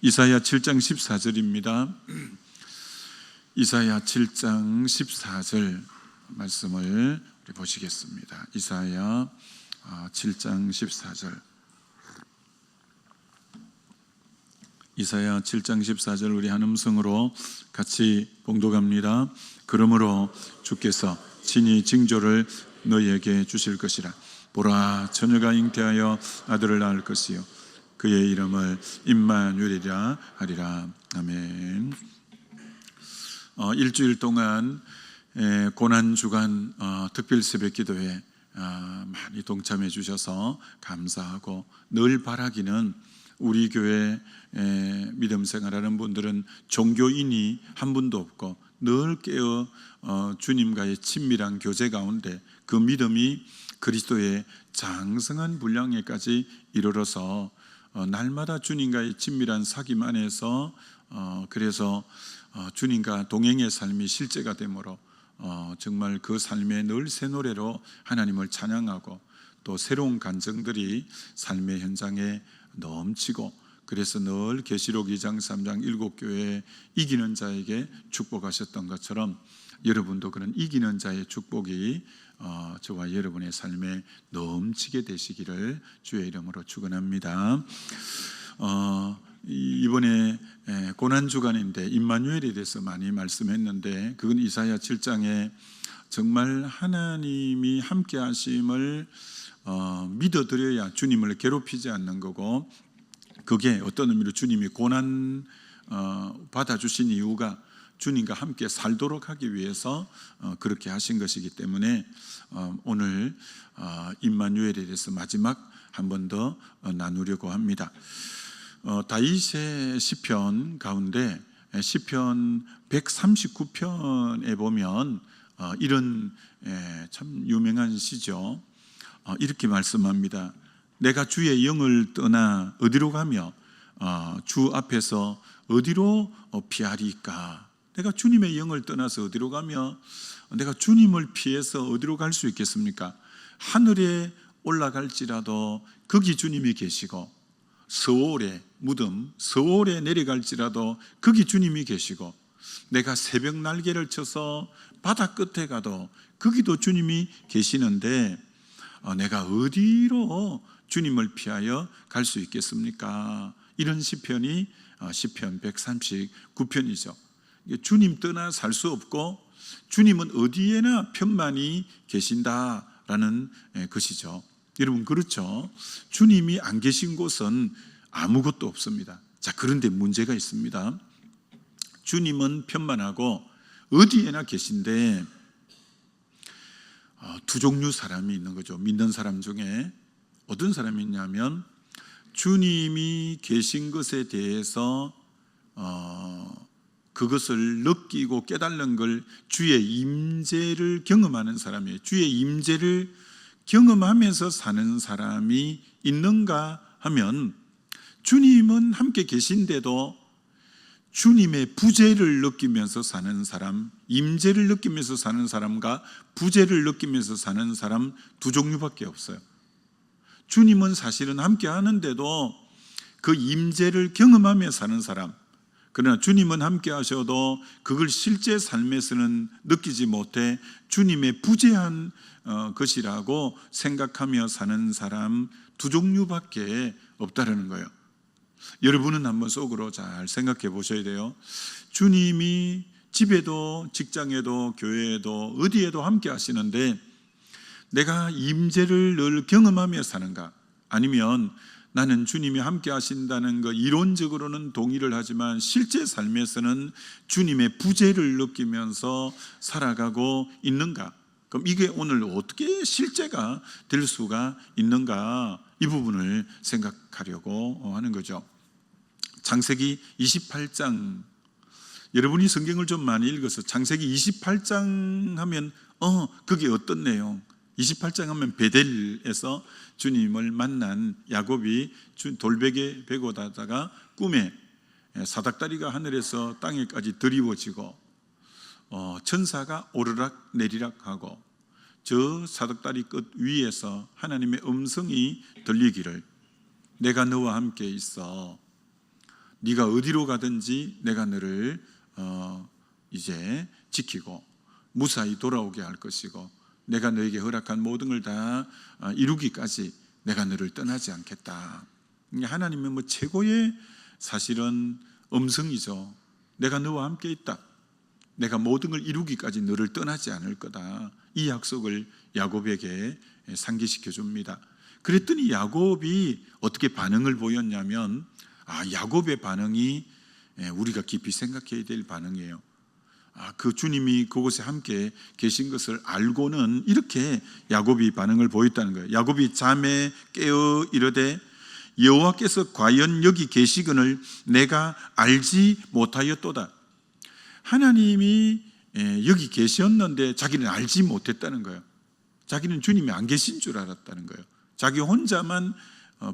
이사야 7장 14절입니다. 이사야 7장 14절 말씀을 우리 보시겠습니다. 이사야 7장 14절. 이사야 7장 14절 우리 한 음성으로 같이 봉독합니다. 그러므로 주께서 친히 징조를 너희에게 주실 것이라. 보라, 처녀가 잉태하여 아들을 낳을 것이요 그의 이름을 임마누엘이라 하리라. 아멘. 일주일 동안 고난주간 특별 새벽기도회 많이 동참해 주셔서 감사하고, 늘 바라기는 우리 교회 믿음 생활하는 분들은 종교인이 한 분도 없고 늘 깨어 주님과의 친밀한 교제 가운데 그 믿음이 그리스도의 장성한 분량에까지 이르러서 날마다 주님과의 친밀한 사귐 안에서 그래서 주님과 동행의 삶이 실제가 되므로 정말 그 삶에 늘 새 노래로 하나님을 찬양하고, 또 새로운 간증들이 삶의 현장에 넘치고, 그래서 늘 계시록 2장 3장 7교회에 이기는 자에게 축복하셨던 것처럼 여러분도 그런 이기는 자의 축복이 저와 여러분의 삶에 넘치게 되시기를 주의 이름으로 축원합니다. 이번에 고난주간인데 임마누엘에 대해서 많이 말씀했는데, 그건 이사야 7장에 정말 하나님이 함께 하심을 믿어드려야 주님을 괴롭히지 않는 거고, 그게 어떤 의미로 주님이 고난 받아주신 이유가 주님과 함께 살도록 하기 위해서 그렇게 하신 것이기 때문에 오늘 임마누엘에 대해서 마지막 한 번 더 나누려고 합니다. 다윗의 시편 가운데 시편 139편에 보면 이런 참 유명한 시죠. 이렇게 말씀합니다. 내가 주의 영을 떠나 어디로 가며 주 앞에서 어디로 피하리까? 내가 주님의 영을 떠나서 어디로 가며 내가 주님을 피해서 어디로 갈 수 있겠습니까? 하늘에 올라갈지라도 거기 주님이 계시고, 서울의 무덤 서울에 내려갈지라도 거기 주님이 계시고, 내가 새벽 날개를 쳐서 바다 끝에 가도 거기도 주님이 계시는데 내가 어디로 주님을 피하여 갈 수 있겠습니까? 이런 시편이 시편 139편이죠. 주님 떠나 살 수 없고 주님은 어디에나 편만히 계신다라는 것이죠. 여러분, 그렇죠? 주님이 안 계신 곳은 아무것도 없습니다. 자, 그런데 문제가 있습니다. 주님은 편만하고 어디에나 계신데 두 종류 사람이 있는 거죠. 믿는 사람 중에 어떤 사람이 있냐면, 주님이 계신 것에 대해서 그것을 느끼고 깨달는 걸 주의 임재를 경험하는 사람이에요. 주의 임재를 경험하면서 사는 사람이 있는가 하면, 주님은 함께 계신데도 주님의 부재를 느끼면서 사는 사람, 임재를 느끼면서 사는 사람과 부재를 느끼면서 사는 사람 두 종류밖에 없어요. 주님은 사실은 함께 하는데도 그 임재를 경험하며 사는 사람, 그러나 주님은 함께 하셔도 그걸 실제 삶에서는 느끼지 못해 주님의 부재한 것이라고 생각하며 사는 사람 두 종류밖에 없다는 거예요. 여러분은 한번 속으로 잘 생각해 보셔야 돼요. 주님이 집에도 직장에도 교회에도 어디에도 함께 하시는데 내가 임재를 늘 경험하며 사는가? 아니면 나는 주님이 함께 하신다는 거 이론적으로는 동의를 하지만 실제 삶에서는 주님의 부재를 느끼면서 살아가고 있는가? 그럼 이게 오늘 어떻게 실제가 될 수가 있는가? 이 부분을 생각하려고 하는 거죠. 창세기 28장, 여러분이 성경을 좀 많이 읽어서 창세기 28장 하면 그게 어떤 내용? 28장 하면 베델에서 주님을 만난 야곱이 돌베개 베고 다다가 꿈에 사닥다리가 하늘에서 땅에까지 드리워지고 천사가 오르락 내리락 하고, 저 사닥다리 끝 위에서 하나님의 음성이 들리기를, 내가 너와 함께 있어 네가 어디로 가든지 내가 너를 이제 지키고 무사히 돌아오게 할 것이고 내가 너에게 허락한 모든 걸 다 이루기까지 내가 너를 떠나지 않겠다. 하나님은 뭐 최고의 사실은 음성이죠. 내가 너와 함께 있다. 내가 모든 걸 이루기까지 너를 떠나지 않을 거다. 이 약속을 야곱에게 상기시켜 줍니다. 그랬더니 야곱이 어떻게 반응을 보였냐면 야곱의 반응이 우리가 깊이 생각해야 될 반응이에요. 그 주님이 그곳에 함께 계신 것을 알고는 이렇게 야곱이 반응을 보였다는 거예요. 야곱이 잠에 깨어 이르되 여호와께서 과연 여기 계시거늘 내가 알지 못하였도다. 하나님이 여기 계셨는데 자기는 알지 못했다는 거예요. 자기는 주님이 안 계신 줄 알았다는 거예요. 자기 혼자만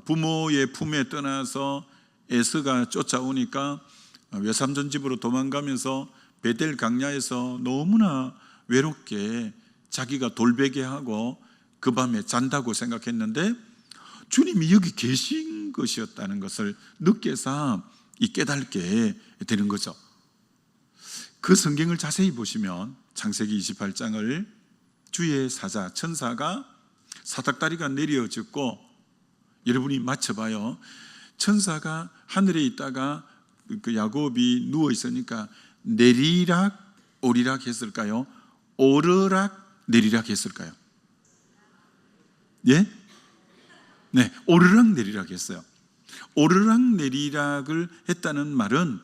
부모의 품에 떠나서 에서가 쫓아오니까 외삼촌 집으로 도망가면서 베델 강야에서 너무나 외롭게 자기가 돌베개하고 그 밤에 잔다고 생각했는데 주님이 여기 계신 것이었다는 것을 늦게서 깨닫게 되는 거죠. 그 성경을 자세히 보시면 창세기 28장을 주의 사자 천사가 사닥다리가 내려졌고, 여러분이 맞춰봐요. 천사가 하늘에 있다가 그 야곱이 누워 있으니까 내리락 오리락 했을까요? 오르락 내리락 했을까요? 예? 네, 오르락 내리락 했어요. 오르락 내리락을 했다는 말은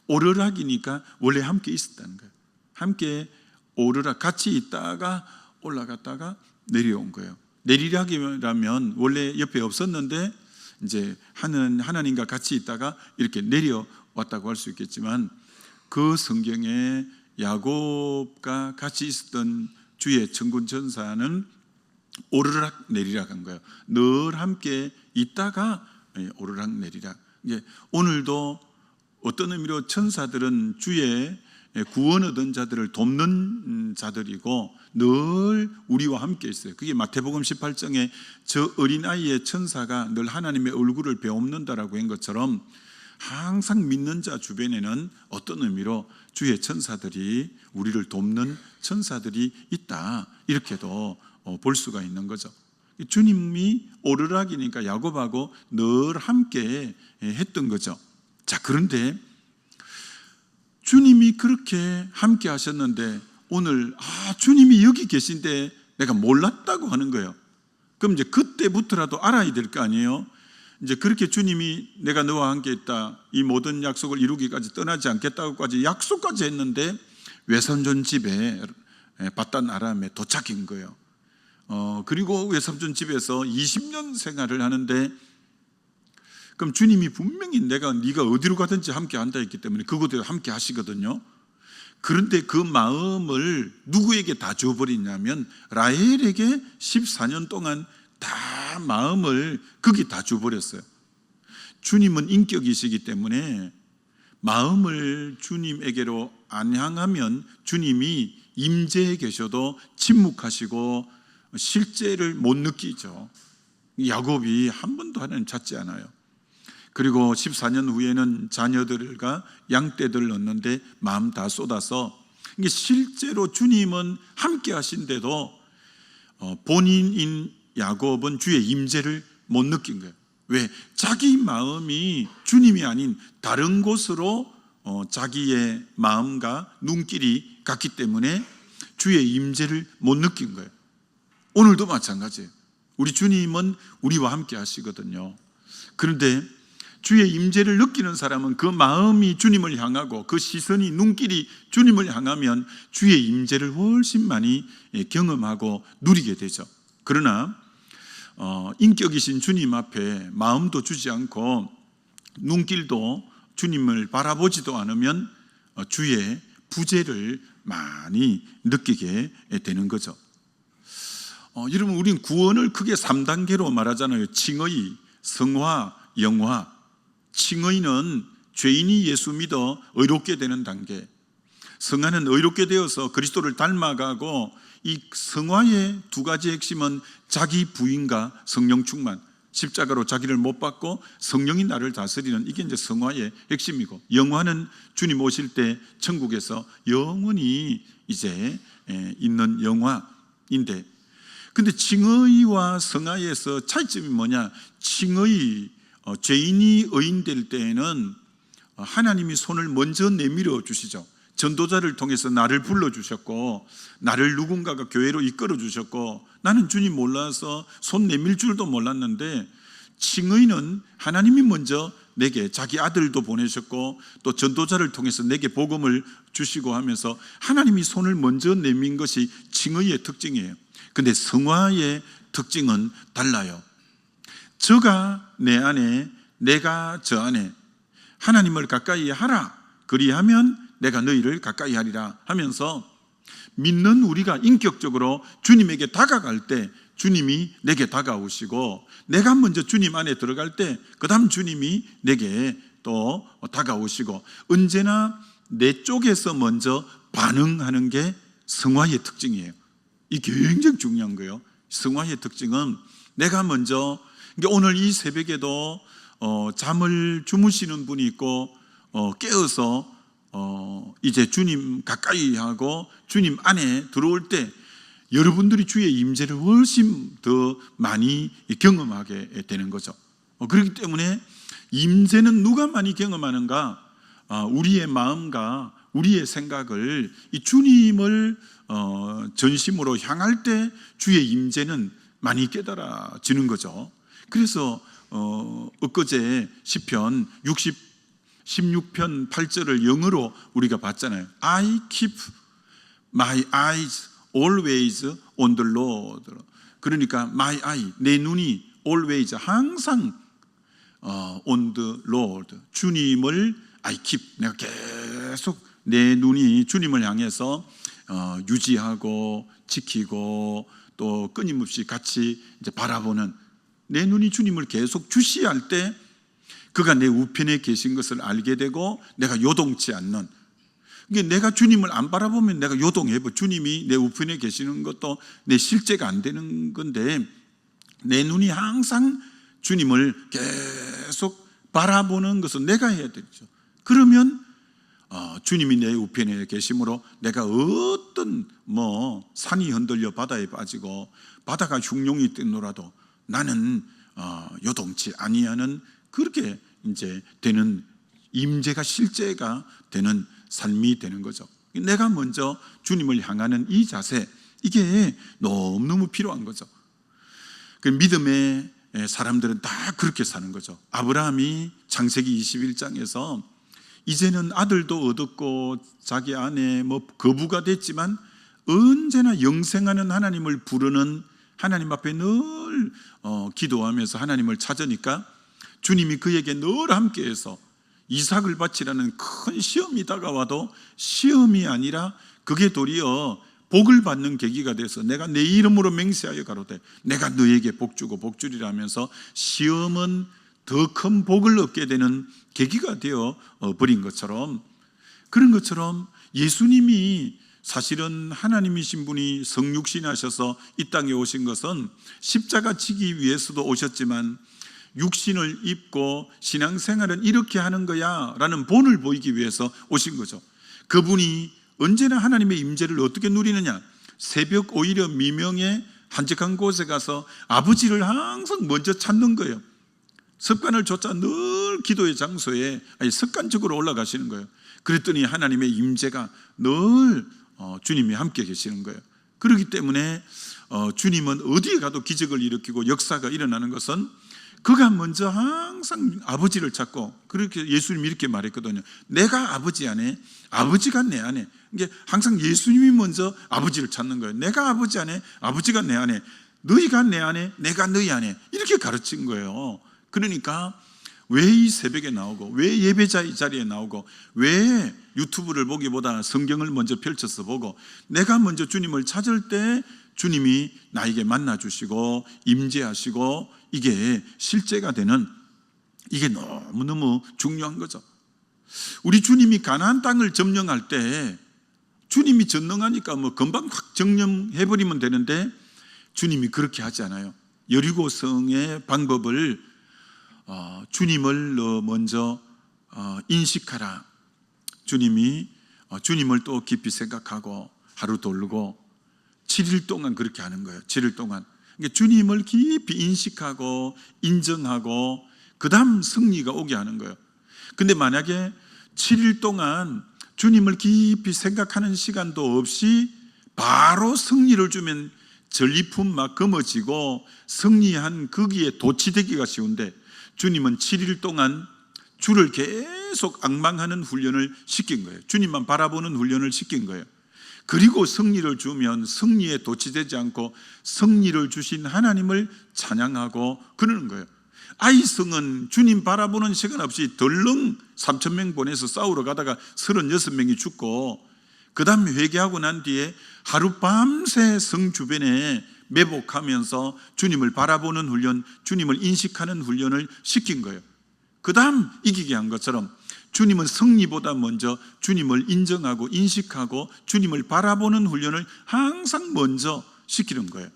오르락이니까 원래 함께 있었다는 거예요. 함께 오르락 같이 있다가 올라갔다가 내려온 거예요. 내리락이라면 원래 옆에 없었는데 이제 하나님과 같이 있다가 이렇게 내려왔다고 할 수 있겠지만, 그 성경에 야곱과 같이 있었던 주의 천군 천사는 오르락 내리락 한 거예요. 늘 함께 있다가 오르락 내리락. 이제 오늘도 어떤 의미로 천사들은 주의 구원 얻은 자들을 돕는 자들이고 늘 우리와 함께 있어요. 그게 마태복음 18장에 저 어린아이의 천사가 늘 하나님의 얼굴을 베옵는다라고 한 것처럼 항상 믿는 자 주변에는 어떤 의미로 주의 천사들이, 우리를 돕는 천사들이 있다, 이렇게도 볼 수가 있는 거죠. 주님이 오르락이니까 야곱하고 늘 함께 했던 거죠. 자, 그런데 주님이 그렇게 함께 하셨는데 오늘 주님이 여기 계신데 내가 몰랐다고 하는 거예요. 그럼 이제 그때부터라도 알아야 될 거 아니에요. 이제 그렇게 주님이 내가 너와 함께 있다, 이 모든 약속을 이루기까지 떠나지 않겠다고까지 약속까지 했는데 외삼촌 집에 바단 아람에 도착한 거예요. 그리고 외삼촌 집에서 20년 생활을 하는데, 그럼 주님이 분명히 네가 어디로 가든지 함께 한다 했기 때문에 그곳에 함께 하시거든요. 그런데 그 마음을 누구에게 다 줘버리냐면 라헬에게 14년 동안 다 마음을 거기 다 줘버렸어요. 주님은 인격이시기 때문에 마음을 주님에게로 안 향하면 주님이 임재해 계셔도 침묵하시고 실제를 못 느끼죠. 야곱이 한 번도 하나님 찾지 않아요. 그리고 14년 후에는 자녀들과 양떼들을 얻는데 마음 다 쏟아서, 이게 실제로 주님은 함께 하신데도 본인인 야곱은 주의 임재를 못 느낀 거예요. 왜? 자기 마음이 주님이 아닌 다른 곳으로 자기의 마음과 눈길이 갔기 때문에 주의 임재를 못 느낀 거예요. 오늘도 마찬가지예요. 우리 주님은 우리와 함께 하시거든요. 그런데 주의 임재를 느끼는 사람은 그 마음이 주님을 향하고 그 시선이, 눈길이 주님을 향하면 주의 임재를 훨씬 많이 경험하고 누리게 되죠. 그러나 인격이신 주님 앞에 마음도 주지 않고 눈길도 주님을 바라보지도 않으면 주의 부재를 많이 느끼게 되는 거죠. 여러분, 우리는 구원을 크게 3단계로 말하잖아요. 칭의, 성화, 영화. 칭의는 죄인이 예수 믿어 의롭게 되는 단계, 성화는 의롭게 되어서 그리스도를 닮아가고, 이 성화의 두 가지 핵심은 자기 부인과 성령 충만. 십자가로 자기를 못 받고 성령이 나를 다스리는, 이게 이제 성화의 핵심이고, 영화는 주님 오실 때 천국에서 영원히 이제 있는 영화인데, 근데 칭의와 성화에서 차이점이 뭐냐? 칭의, 죄인이 의인 될 때에는 하나님이 손을 먼저 내밀어 주시죠. 전도자를 통해서 나를 불러주셨고, 나를 누군가가 교회로 이끌어 주셨고, 나는 주님 몰라서 손 내밀 줄도 몰랐는데, 칭의는 하나님이 먼저 내게 자기 아들도 보내셨고, 또 전도자를 통해서 내게 복음을 주시고 하면서 하나님이 손을 먼저 내민 것이 칭의의 특징이에요. 근데 성화의 특징은 달라요. 저가 내 안에, 내가 저 안에, 하나님을 가까이 하라, 그리하면 내가 너희를 가까이 하리라 하면서, 믿는 우리가 인격적으로 주님에게 다가갈 때 주님이 내게 다가오시고, 내가 먼저 주님 안에 들어갈 때 그 다음 주님이 내게 또 다가오시고, 언제나 내 쪽에서 먼저 반응하는 게 성화의 특징이에요. 이게 굉장히 중요한 거예요. 성화의 특징은 내가 먼저, 오늘 이 새벽에도 잠을 주무시는 분이 있고, 깨어서 이제 주님 가까이 하고 주님 안에 들어올 때 여러분들이 주의 임재를 훨씬 더 많이 경험하게 되는 거죠. 그렇기 때문에 임재는 누가 많이 경험하는가? 우리의 마음과 우리의 생각을 이 주님을 전심으로 향할 때 주의 임재는 많이 깨달아지는 거죠. 그래서 엊그제 시편 16편 8절을 영어로 우리가 봤잖아요. I keep my eyes always on the Lord. 그러니까 my eye, 내 눈이 always, 항상 on the Lord, 주님을 I keep, 내가 계속 내 눈이 주님을 향해서 유지하고 지키고 또 끊임없이 같이 이제 바라보는, 내 눈이 주님을 계속 주시할 때 그가 내 우편에 계신 것을 알게 되고 내가 요동치 않는, 내가 주님을 안 바라보면 내가 요동해버, 주님이 내 우편에 계시는 것도 내 실제가 안 되는 건데, 내 눈이 항상 주님을 계속 바라보는 것은 내가 해야 되죠. 그러면 주님이 내 우편에 계심으로 내가 어떤 산이 흔들려 바다에 빠지고 바다가 흉룡이 뛰노라도 나는 요동치 아니하는, 그렇게 이제 되는 임재가 실제가 되는 삶이 되는 거죠. 내가 먼저 주님을 향하는 이 자세, 이게 너무너무 필요한 거죠. 그 믿음의 사람들은 다 그렇게 사는 거죠. 아브라함이 창세기 21장에서 이제는 아들도 얻었고 자기 안에 거부가 됐지만 언제나 영생하는 하나님을 부르는, 하나님 앞에 늘 기도하면서 하나님을 찾으니까 주님이 그에게 늘 함께해서 이삭을 바치라는 큰 시험이 다가와도 시험이 아니라 그게 도리어 복을 받는 계기가 돼서, 내가 내 이름으로 맹세하여 가로되 내가 너에게 복주고 복주리라 하면서 시험은 더 큰 복을 얻게 되는 계기가 되어 버린 것처럼, 그런 것처럼 예수님이 사실은 하나님이신 분이 성육신하셔서 이 땅에 오신 것은 십자가 지기 위해서도 오셨지만 육신을 입고 신앙생활은 이렇게 하는 거야 라는 본을 보이기 위해서 오신 거죠. 그분이 언제나 하나님의 임재를 어떻게 누리느냐? 새벽 오히려 미명에 한적한 곳에 가서 아버지를 항상 먼저 찾는 거예요. 습관을 쫓아 늘 기도의 장소에 습관적으로 올라가시는 거예요. 그랬더니 하나님의 임재가 늘 주님이 함께 계시는 거예요. 그렇기 때문에 주님은 어디에 가도 기적을 일으키고 역사가 일어나는 것은 그가 먼저 항상 아버지를 찾고, 그렇게 예수님이 이렇게 말했거든요. 내가 아버지 안에, 아버지가 내 안에. 이게 항상 예수님이 먼저 아버지를 찾는 거예요. 내가 아버지 안에, 아버지가 내 안에, 너희가 내 안에, 내가 너희 안에, 이렇게 가르친 거예요. 그러니까 왜 이 새벽에 나오고, 왜 예배자 자리에 나오고, 왜 유튜브를 보기보다 성경을 먼저 펼쳐서 보고, 내가 먼저 주님을 찾을 때 주님이 나에게 만나주시고 임재하시고 이게 실제가 되는, 이게 너무너무 중요한 거죠. 우리 주님이 가나안 땅을 점령할 때 주님이 전능하니까 금방 확 점령해버리면 되는데 주님이 그렇게 하지 않아요. 여리고성의 방법을 주님을 너 먼저 인식하라. 주님을 또 깊이 생각하고 하루 돌고 7일 동안 그렇게 하는 거예요. 7일 동안. 그러니까 주님을 깊이 인식하고 인정하고 그 다음 승리가 오게 하는 거예요. 근데 만약에 7일 동안 주님을 깊이 생각하는 시간도 없이 바로 승리를 주면 전리품 막 검어지고 승리한 거기에 도취되기가 쉬운데, 주님은 7일 동안 주를 계속 앙망하는 훈련을 시킨 거예요. 주님만 바라보는 훈련을 시킨 거예요. 그리고 승리를 주면 승리에 도취되지 않고 승리를 주신 하나님을 찬양하고 그러는 거예요. 아이성은 주님 바라보는 시간 없이 덜렁 3,000명 보내서 싸우러 가다가 36명이 죽고, 그 다음에 회개하고 난 뒤에 하룻밤새 성 주변에 매복하면서 주님을 바라보는 훈련, 주님을 인식하는 훈련을 시킨 거예요. 그 다음 이기게 한 것처럼 주님은 승리보다 먼저 주님을 인정하고 인식하고 주님을 바라보는 훈련을 항상 먼저 시키는 거예요.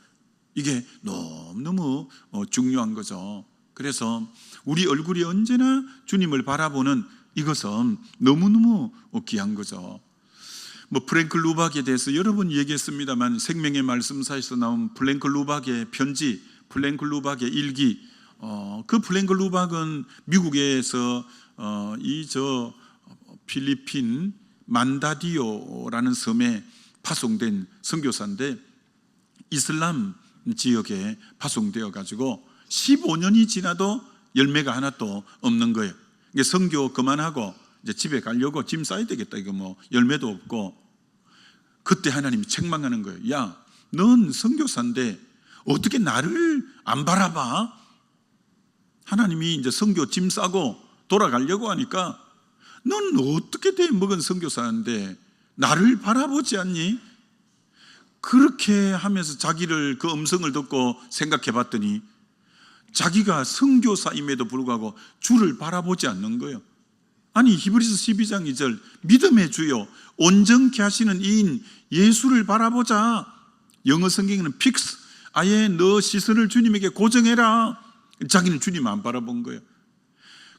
이게 너무너무 중요한 거죠. 그래서 우리 얼굴이 언제나 주님을 바라보는 이것은 너무너무 귀한 거죠. 프랭크 루박에 대해서 여러 번 얘기했습니다만, 생명의 말씀사에서 나온 프랭크 루박의 편지, 프랭크 루박의 일기, 그 프랭크 루박은 미국에서 필리핀 만다디오라는 섬에 파송된 선교사인데, 이슬람 지역에 파송되어 가지고 15년이 지나도 열매가 하나도 없는 거예요. 선교 그만하고 이제 집에 가려고 짐 싸야 되겠다. 이거 열매도 없고, 그때 하나님이 책망하는 거예요. 야, 넌 선교사인데 어떻게 나를 안 바라봐? 하나님이 이제 선교 짐 싸고 돌아가려고 하니까, 넌 어떻게 돼 먹은 선교사인데 나를 바라보지 않니? 그렇게 하면서 자기를, 그 음성을 듣고 생각해 봤더니 자기가 선교사임에도 불구하고 주를 바라보지 않는 거예요. 아니, 히브리서 12장 2절 믿음의 주요 온전케 하시는 이인 예수를 바라보자. 영어 성경에는 픽스, 아예 너 시선을 주님에게 고정해라. 자기는 주님 안 바라본 거예요.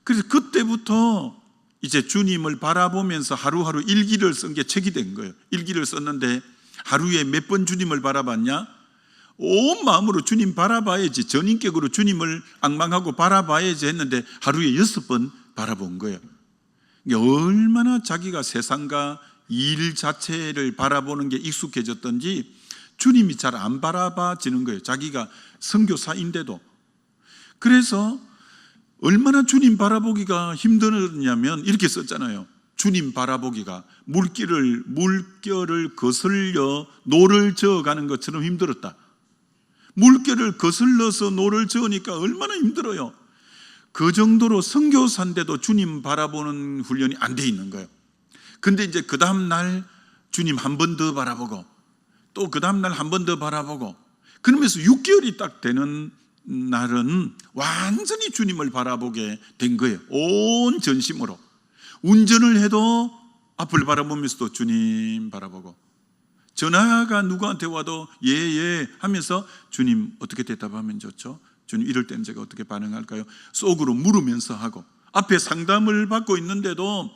그래서 그때부터 이제 주님을 바라보면서 하루하루 일기를 쓴 게 책이 된 거예요. 일기를 썼는데 하루에 몇 번 주님을 바라봤냐? 온 마음으로 주님 바라봐야지, 전인격으로 주님을 앙망하고 바라봐야지 했는데 하루에 6번 바라본 거예요. 얼마나 자기가 세상과 일 자체를 바라보는 게 익숙해졌던지 주님이 잘 안 바라봐지는 거예요. 자기가 선교사인데도. 그래서 얼마나 주님 바라보기가 힘들었냐면 이렇게 썼잖아요. 주님 바라보기가 물결을 거슬려 노를 저어가는 것처럼 힘들었다. 물결을 거슬러서 노를 저으니까 얼마나 힘들어요. 그 정도로 선교사인데도 주님 바라보는 훈련이 안 돼 있는 거예요. 근데 이제 그 다음 날 주님 한 번 더 바라보고, 또 그 다음 날 한 번 더 바라보고, 그러면서 6개월이 딱 되는 날은 완전히 주님을 바라보게 된 거예요. 온 전심으로. 운전을 해도 앞을 바라보면서도 주님 바라보고, 전화가 누구한테 와도 예 하면서 주님 어떻게 대답하면 좋죠? 주님 이럴 때는 제가 어떻게 반응할까요? 속으로 물으면서 하고, 앞에 상담을 받고 있는데도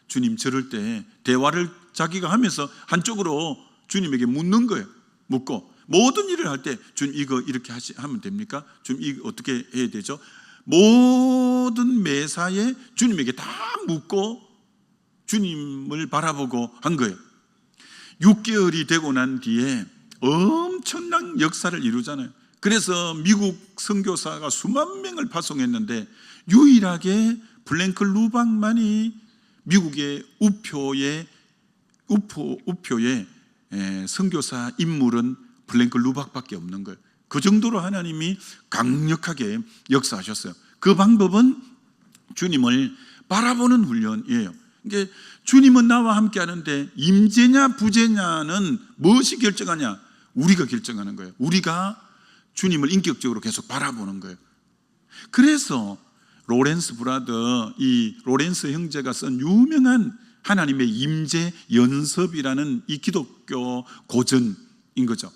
주님 저럴 때 대화를 자기가 하면서 한쪽으로 주님에게 묻는 거예요. 묻고, 모든 일을 할 때 주님 이거 이렇게 하면 됩니까? 주님 이거 어떻게 해야 되죠? 모든 매사에 주님에게 다 묻고 주님을 바라보고 한 거예요. 6개월이 되고 난 뒤에 엄청난 역사를 이루잖아요. 그래서 미국 선교사가 수만 명을 파송했는데 유일하게 플랭크 루박만이 미국의 우표의 선교사 인물은 플랭크 루박밖에 없는 거예요. 그 정도로 하나님이 강력하게 역사하셨어요. 그 방법은 주님을 바라보는 훈련이에요. 그러니까 주님은 나와 함께 하는데 임재냐 부재냐는 무엇이 결정하냐? 우리가 결정하는 거예요. 우리가 주님을 인격적으로 계속 바라보는 거예요. 그래서 로렌스 브라더, 이 로렌스 형제가 쓴 유명한 하나님의 임재 연습이라는 이 기독교 고전인 거죠.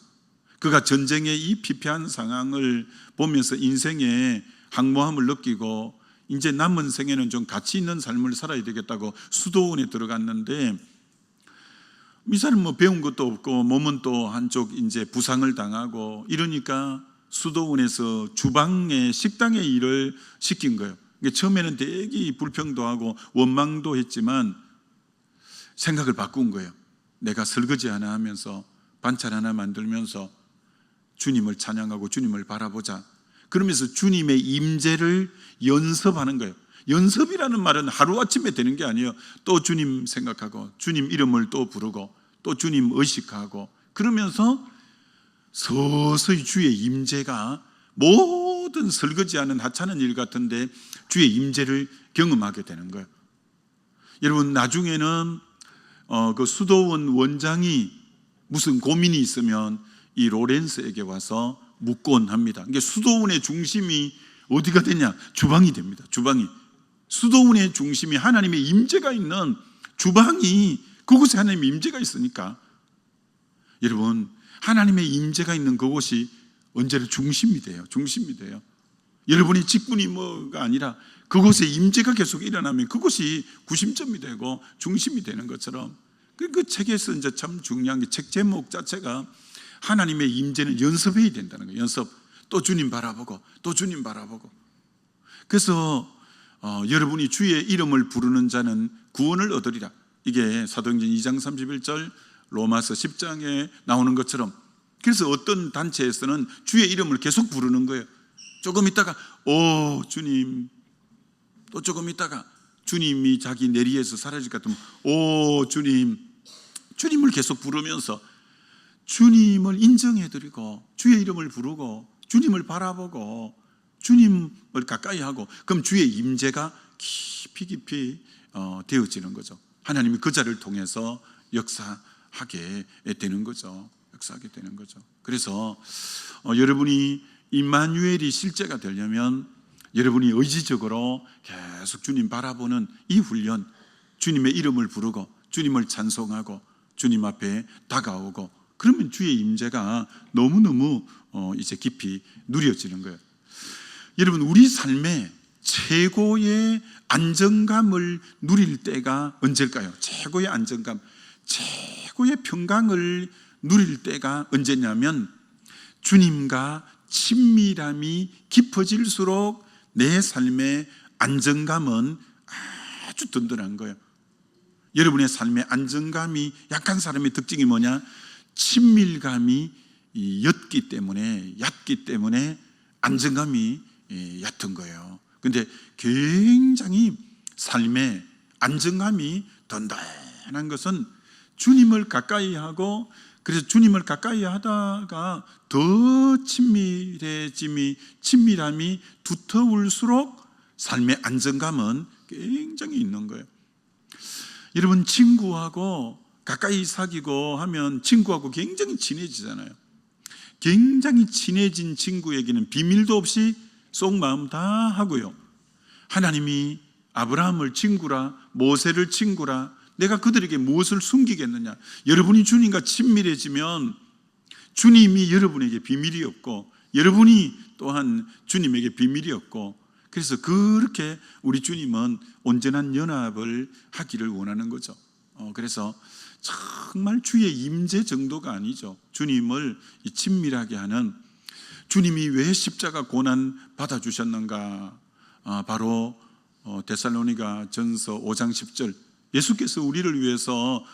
그가 전쟁의 이 피폐한 상황을 보면서 인생의 항모함을 느끼고 이제 남은 생에는 좀 가치 있는 삶을 살아야 되겠다고 수도원에 들어갔는데, 이 사람 뭐 배운 것도 없고 몸은 또 한쪽 이제 부상을 당하고 이러니까 수도원에서 주방에 식당에 일을 시킨 거예요. 처음에는 되게 불평도 하고 원망도 했지만 생각을 바꾼 거예요. 내가 설거지 하나 하면서 반찬 하나 만들면서 주님을 찬양하고 주님을 바라보자. 그러면서 주님의 임재를 연습하는 거예요. 연습이라는 말은 하루아침에 되는 게 아니에요. 또 주님 생각하고 주님 이름을 또 부르고 또 주님 의식하고 그러면서 서서히 주의 임재가 모든 설거지하는 하찮은 일 같은데 주의 임재를 경험하게 되는 거예요. 여러분, 나중에는 그 수도원 원장이 무슨 고민이 있으면 이 로렌스에게 와서 묻곤 합니다. 이게 수도원의 중심이 어디가 되냐? 주방이 됩니다. 주방이. 수도원의 중심이 하나님의 임재가 있는 주방이, 그곳에 하나님의 임재가 있으니까, 여러분, 하나님의 임재가 있는 그곳이 언제나 중심이 돼요. 중심이 돼요. 여러분의 직분이 뭐가 아니라 그곳에 임재가 계속 일어나면 그것이 구심점이 되고 중심이 되는 것처럼, 그 책에서 이제 참 중요한 게 책 제목 자체가 하나님의 임재는 연습해야 된다는 거예요. 연습. 또 주님 바라보고 또 주님 바라보고. 그래서 여러분이 주의 이름을 부르는 자는 구원을 얻으리라. 이게 사도행전 2장 31절, 로마서 10장에 나오는 것처럼. 그래서 어떤 단체에서는 주의 이름을 계속 부르는 거예요. 조금 있다가 오 주님, 또 조금 있다가 주님이 자기 내리에서 사라질 것 같으면 오 주님, 주님을 계속 부르면서 주님을 인정해드리고 주의 이름을 부르고 주님을 바라보고 주님을 가까이 하고, 그럼 주의 임재가 깊이 되어지는 거죠. 하나님이 그 자를 통해서 역사하게 되는 거죠. 역사하게 되는 거죠. 그래서 여러분이 임마누엘이 실제가 되려면 여러분이 의지적으로 계속 주님 바라보는 이 훈련, 주님의 이름을 부르고 주님을 찬송하고 주님 앞에 다가오고, 그러면 주의 임재가 너무너무 이제 깊이 누려지는 거예요. 여러분, 우리 삶에 최고의 안정감을 누릴 때가 언제일까요? 최고의 안정감, 최고의 평강을 누릴 때가 언제냐면 주님과 친밀함이 깊어질수록 내 삶의 안정감은 아주 든든한 거예요. 여러분의 삶의 안정감이 약한 사람의 특징이 뭐냐? 친밀감이 얕기 때문에 안정감이 얕은 거예요. 근데 굉장히 삶의 안정감이 든든한 것은 주님을 가까이 하고, 그래서 주님을 가까이 하다가 더 친밀함이 두터울수록 삶의 안정감은 굉장히 있는 거예요. 여러분, 친구하고 가까이 사귀고 하면 친구하고 굉장히 친해지잖아요. 굉장히 친해진 친구에게는 비밀도 없이 속마음 다 하고요. 하나님이 아브라함을 친구라, 모세를 친구라, 내가 그들에게 무엇을 숨기겠느냐? 여러분이 주님과 친밀해지면 주님이 여러분에게 비밀이 없고 여러분이 또한 주님에게 비밀이 없고, 그래서 그렇게 우리 주님은 온전한 연합을 하기를 원하는 거죠. 그래서 정말 주의 임재 정도가 아니죠. 주님을 친밀하게 하는, 주님이 왜 십자가 고난 받아주셨는가? 바로 데살로니가 전서 5장 10절, 예수께서 우리를 위해서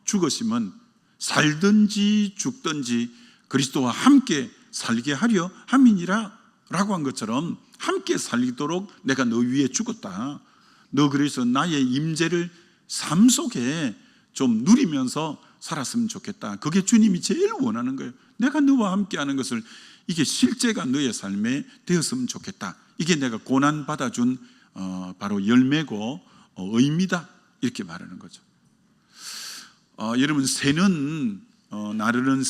죽으심은 살든지 죽든지 그리스도와 함께 살게 하려 함이니라 라고 한 것처럼, 함께 살도록 내가 너 위에 죽었다. 너 그래서 나의 임재를 삶 속에 좀 누리면서 살았으면 좋겠다. 그게 주님이 제일 원하는 거예요. 내가 너와 함께 하는 것을, 이게 실제가 너의 삶에 되었으면 좋겠다. 이게 내가 고난 받아준 바로 열매고 의미다, 이렇게 말하는 거죠. 여러분, 새는 나르는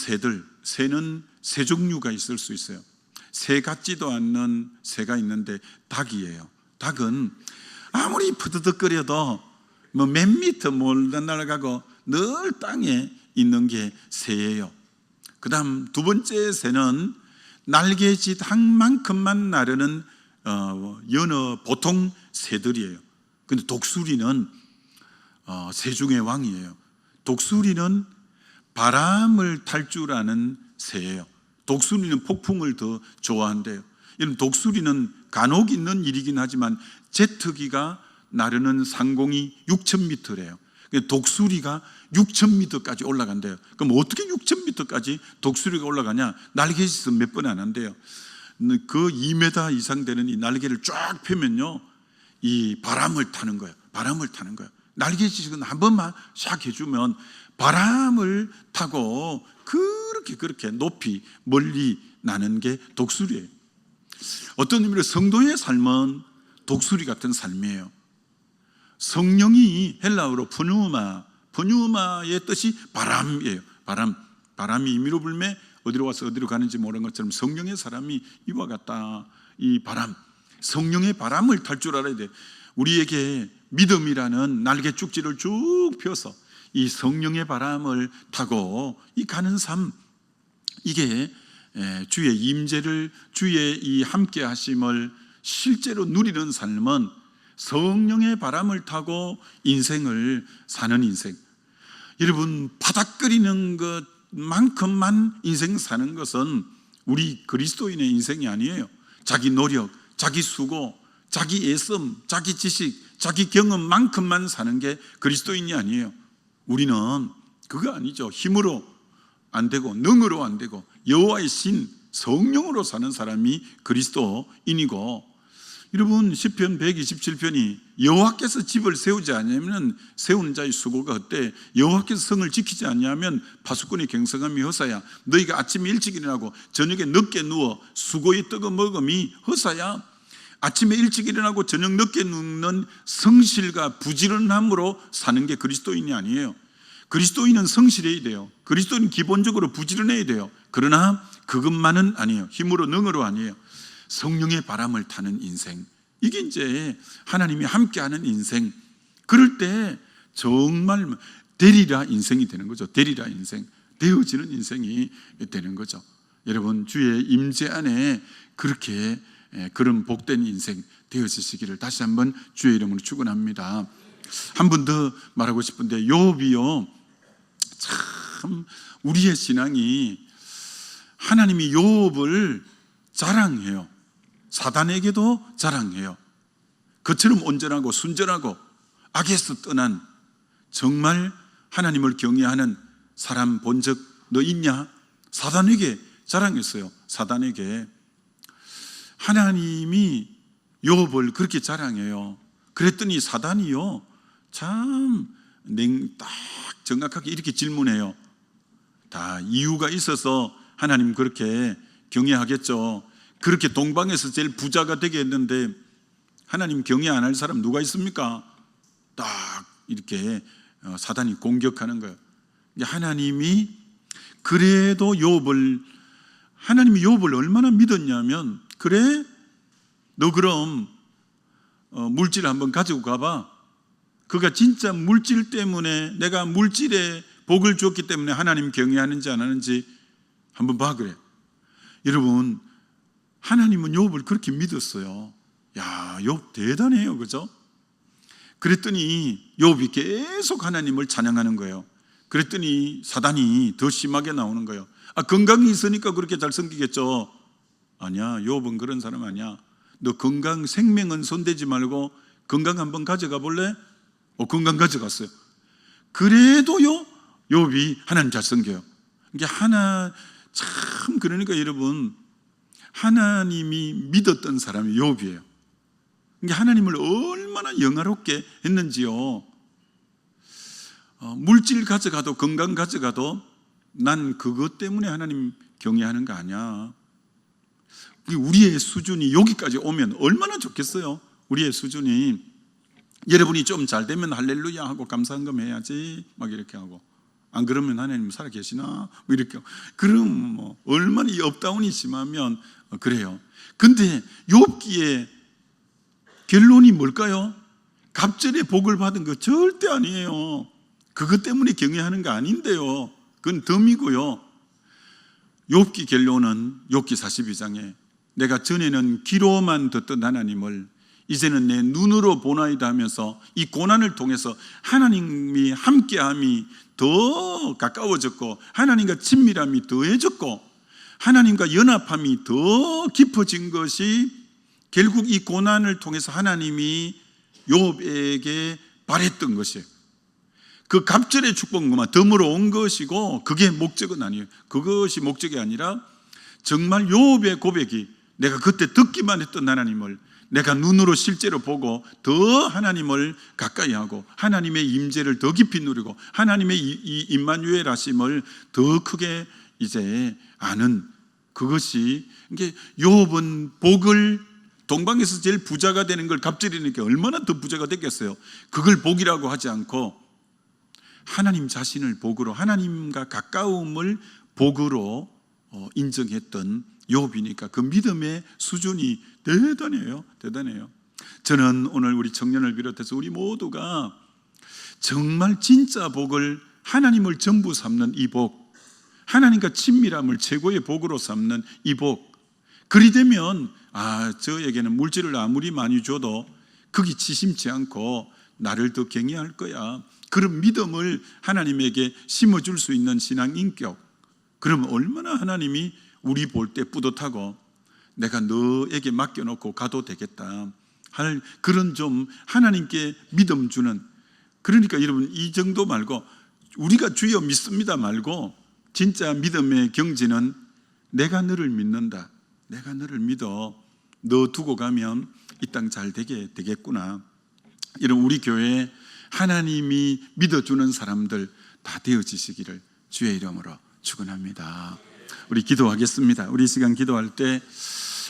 새는 새 종류가 있을 수 있어요. 새 같지도 않는 새가 있는데 닭이에요. 닭은 아무리 푸드득거려도 뭐 몇 미터 몰다 날아가고 늘 땅에 있는 게 새예요. 그 다음 두 번째 새는 날개짓 한 만큼만 나르는 여느 보통 새들이에요. 근데 독수리는 새 중의 왕이에요. 독수리는 바람을 탈 줄 아는 새예요. 독수리는 폭풍을 더 좋아한대요. 여러분, 독수리는 간혹 있는 일이긴 하지만 제트기가 나르는 상공이 6,000m래요. 독수리가 6,000m까지 올라간대요. 그럼 어떻게 6,000m까지 독수리가 올라가냐? 날개짓은 몇 번 안 한대요. 그 2m 이상 되는 이 날개를 쫙 펴면요, 이 바람을 타는 거예요. 바람을 타는 거예요. 날개짓은 한 번만 샥 해주면 바람을 타고 그렇게 높이 멀리 나는 게 독수리예요. 어떤 의미로 성도의 삶은 독수리 같은 삶이에요. 성령이 헬라어로 푸뉴마의 뜻이 바람이에요. 바람이 임의로 불매 어디로 와서 어디로 가는지 모르는 것처럼 성령의 사람이 이와 같다. 이 바람, 성령의 바람을 탈 줄 알아야 돼. 우리에게 믿음이라는 날개 쭉지를 쭉 펴서 이 성령의 바람을 타고 이 가는 삶, 이게 주의 임재를, 주의 이 함께 하심을 실제로 누리는 삶은 성령의 바람을 타고 인생을 사는 인생. 여러분, 바닥거리는 것만큼만 인생 사는 것은 우리 그리스도인의 인생이 아니에요. 자기 노력, 자기 수고, 자기 애씀, 자기 지식, 자기 경험만큼만 사는 게 그리스도인이 아니에요. 우리는 그거 아니죠. 힘으로 안 되고 능으로 안 되고 여호와의 신 성령으로 사는 사람이 그리스도인이고, 여러분, 시편 127편이 여호와께서 집을 세우지 않으면 세우는 자의 수고가 헛되 여호와께서 성을 지키지 않으면 파수꾼의 경성함이 허사야. 너희가 아침에 일찍 일어나고 저녁에 늦게 누워 수고의 떡을 먹음이 허사야. 아침에 일찍 일어나고 저녁 늦게 눕는 성실과 부지런함으로 사는 게 그리스도인이 아니에요. 그리스도인은 성실해야 돼요. 그리스도인은 기본적으로 부지런해야 돼요. 그러나 그것만은 아니에요. 힘으로 능으로 아니에요. 성령의 바람을 타는 인생, 이게 이제 하나님이 함께하는 인생. 그럴 때 정말 되리라 인생이 되는 거죠. 되리라 인생, 되어지는 인생이 되는 거죠. 여러분, 주의 임재 안에 그렇게 그런 복된 인생 되어지시기를 다시 한번 주의 이름으로 축원합니다. 한 번 더 말하고 싶은데, 욥이요, 참 우리의 신앙이 하나님이 욥을 자랑해요. 사단에게도 자랑해요. 그처럼 온전하고 순전하고 악에서 떠난 정말 하나님을 경외하는 사람 본 적 너 있냐? 사단에게 자랑했어요. 사단에게. 하나님이 욥을 그렇게 자랑해요. 그랬더니 사단이요, 참 딱 정확하게 이렇게 질문해요. 다 이유가 있어서 하나님 그렇게 경외하겠죠. 그렇게 동방에서 제일 부자가 되게 했는데 하나님 경외 안 할 사람 누가 있습니까? 딱 이렇게 사단이 공격하는 거예요. 하나님이 그래도 하나님이 욥을 얼마나 믿었냐면, 그래? 너 그럼 물질 한번 가지고 가봐. 그가 진짜 물질 때문에, 내가 물질에 복을 주었기 때문에 하나님 경외하는지 안 하는지 한번 봐. 그래. 여러분, 하나님은 욥을 그렇게 믿었어요. 야, 욥 대단해요. 그죠? 그랬더니 욥이 계속 하나님을 찬양하는 거예요. 그랬더니 사단이 더 심하게 나오는 거예요. 건강이 있으니까 그렇게 잘 섬기겠죠. 아니야, 욥은 그런 사람 아니야. 너 건강, 생명은 손대지 말고 건강 한번 가져가 볼래? 건강 가져갔어요. 그래도요, 욥이 하나님 잘 섬겨요. 이게 참, 그러니까 여러분, 하나님이 믿었던 사람이 욥이에요. 이게 하나님을 얼마나 영화롭게 했는지요. 물질 가져가도 건강 가져가도 난 그것 때문에 하나님 경외하는 거 아니야. 우리의 수준이 여기까지 오면 얼마나 좋겠어요. 우리의 수준이, 여러분이 좀 잘 되면 할렐루야 하고 감사한금 해야지 막 이렇게 하고, 안 그러면 하나님 살아 계시나 뭐 이렇게, 그럼 얼마나 이 업다운이 심하면 그래요. 근데 욥기의 결론이 뭘까요? 갑절의 복을 받은 거 절대 아니에요. 그것 때문에 경외하는 거 아닌데요. 그건 덤이고요. 욥기 결론은 욥기 42장에 내가 전에는 귀로만 듣던 하나님을 이제는 내 눈으로 보나이다 하면서 이 고난을 통해서 하나님이 함께함이 더 가까워졌고 하나님과 친밀함이 더해졌고 하나님과 연합함이 더 깊어진 것이 결국 이 고난을 통해서 하나님이 욥에게 바랬던 것이에요. 그 갑절의 축복만 덤으로 온 것이고 그게 목적은 아니에요. 그것이 목적이 아니라 정말 욥의 고백이 내가 그때 듣기만 했던 하나님을 내가 눈으로 실제로 보고 더 하나님을 가까이 하고 하나님의 임재를 더 깊이 누리고 하나님의 이 임마누엘 하심을 더 크게 이제 아는 그것이 이게 욥은 복을 동방에서 제일 부자가 되는 걸 갑절이니까 얼마나 더 부자가 됐겠어요. 그걸 복이라고 하지 않고 하나님 자신을 복으로 하나님과 가까움을 복으로 인정했던 욥이니까 그 믿음의 수준이 대단해요. 저는 오늘 우리 청년을 비롯해서 우리 모두가 정말 진짜 복을 하나님을 전부 삼는 이 복, 하나님과 친밀함을 최고의 복으로 삼는 이 복, 그리 되면 저에게는 물질을 아무리 많이 줘도 거기 지심치 않고 나를 더 경외할 거야. 그런 믿음을 하나님에게 심어줄 수 있는 신앙 인격, 그러면 얼마나 하나님이 우리 볼 때 뿌듯하고 내가 너에게 맡겨놓고 가도 되겠다 할 그런 좀 하나님께 믿음 주는. 그러니까 여러분 이 정도 말고 우리가 주여 믿습니다 말고 진짜 믿음의 경지는 내가 너를 믿는다, 내가 너를 믿어, 너 두고 가면 이 땅 잘 되게 되겠구나. 이런 우리 교회에 하나님이 믿어주는 사람들 다 되어지시기를 주의 이름으로 축원합니다. 우리 기도하겠습니다. 우리 시간 기도할 때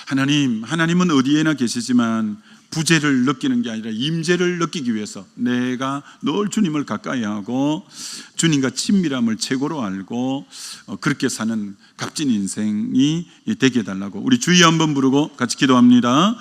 하나님은 어디에나 계시지만 부재를 느끼는 게 아니라 임재를 느끼기 위해서 내가 늘 주님을 가까이 하고 주님과 친밀함을 최고로 알고 그렇게 사는 값진 인생이 되게 해달라고 우리 주여 한번 부르고 같이 기도합니다.